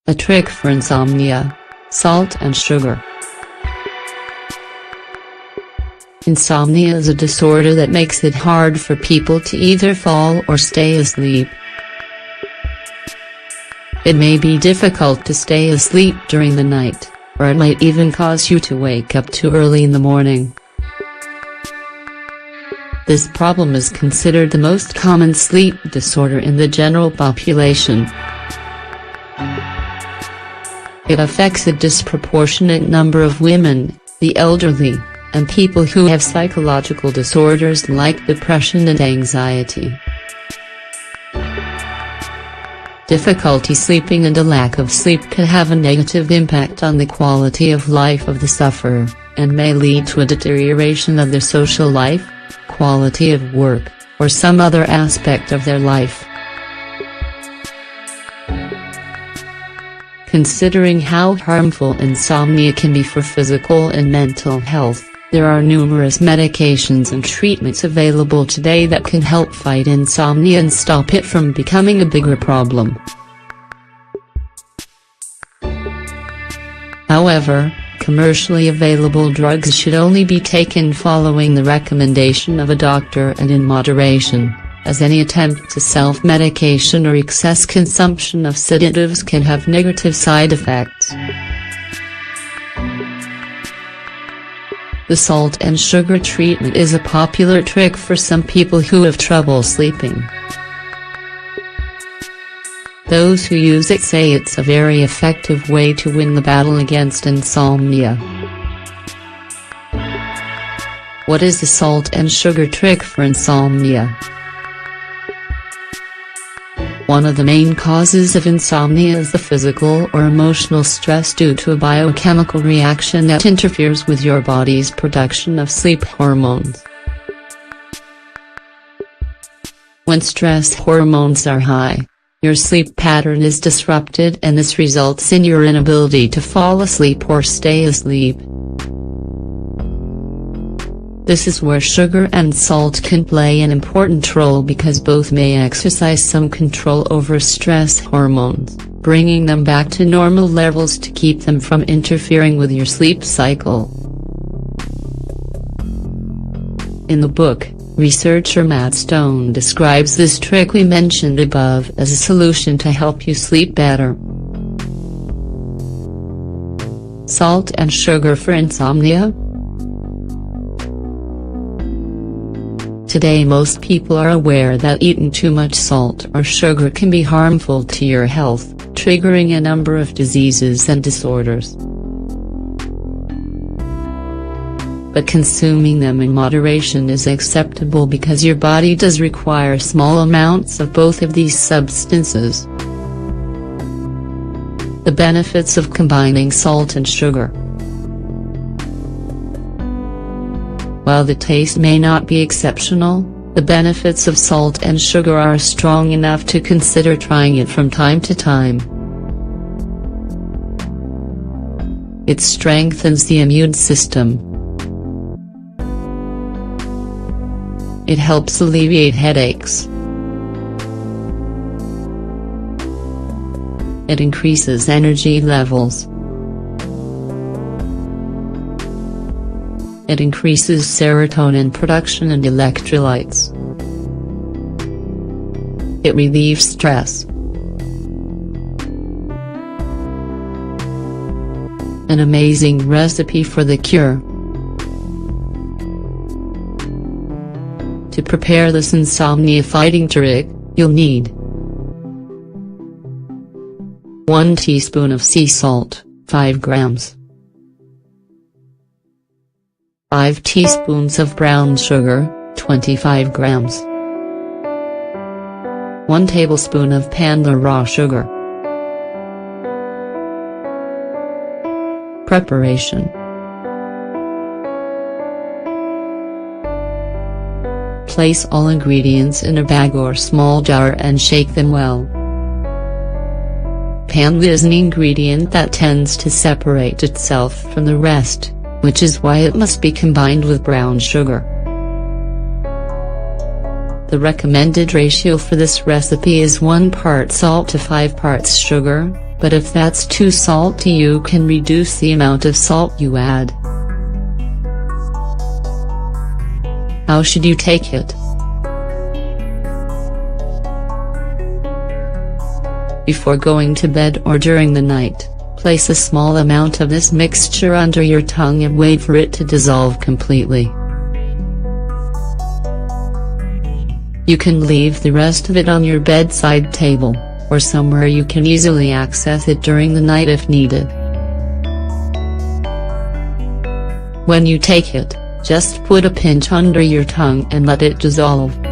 A trick for insomnia: salt and sugar. Insomnia is a disorder that makes it hard for people to either fall or stay asleep. It may be difficult to stay asleep during the night, or it might even cause you to wake up too early in the morning. This problem is considered the most common sleep disorder in the general population. It affects a disproportionate number of women, the elderly, and people who have psychological disorders like depression and anxiety. Difficulty sleeping and a lack of sleep can have a negative impact on the quality of life of the sufferer, and may lead to a deterioration of their social life, quality of work, or some other aspect of their life. Considering how harmful insomnia can be for physical and mental health, there are numerous medications and treatments available today that can help fight insomnia and stop it from becoming a bigger problem. However, commercially available drugs should only be taken following the recommendation of a doctor and in moderation, as any attempt to self-medication or excess consumption of sedatives can have negative side effects. The salt and sugar treatment is a popular trick for some people who have trouble sleeping. Those who use it say it's a very effective way to win the battle against insomnia. What is the salt and sugar trick for insomnia? One of the main causes of insomnia is the physical or emotional stress due to a biochemical reaction that interferes with your body's production of sleep hormones. When stress hormones are high, your sleep pattern is disrupted, and this results in your inability to fall asleep or stay asleep. This is where sugar and salt can play an important role, because both may exercise some control over stress hormones, bringing them back to normal levels to keep them from interfering with your sleep cycle. In the book, researcher Matt Stone describes this trick we mentioned above as a solution to help you sleep better. Salt and sugar for insomnia? Today most people are aware that eating too much salt or sugar can be harmful to your health, triggering a number of diseases and disorders. But consuming them in moderation is acceptable because your body does require small amounts of both of these substances. The benefits of combining salt and sugar. While the taste may not be exceptional, the benefits of salt and sugar are strong enough to consider trying it from time to time. It strengthens the immune system. It helps alleviate headaches. It increases energy levels. It increases serotonin production and electrolytes. It relieves stress. An amazing recipe for the cure. To prepare this insomnia fighting trick, you'll need 1 teaspoon of sea salt, 5 grams. 5 teaspoons of brown sugar, 25 grams. 1 tablespoon of Panda raw sugar. Preparation. Place all ingredients in a bag or small jar and shake them well. Panda is an ingredient that tends to separate itself from the rest, which is why it must be combined with brown sugar. The recommended ratio for this recipe is 1 part salt to 5 parts sugar, But if that's too salty, you can reduce the amount of salt you add. How should you take it? Before going to bed or during the night, place a small amount of this mixture under your tongue and wait for it to dissolve completely. You can leave the rest of it on your bedside table, or somewhere you can easily access it during the night if needed. When you take it, just put a pinch under your tongue and let it dissolve.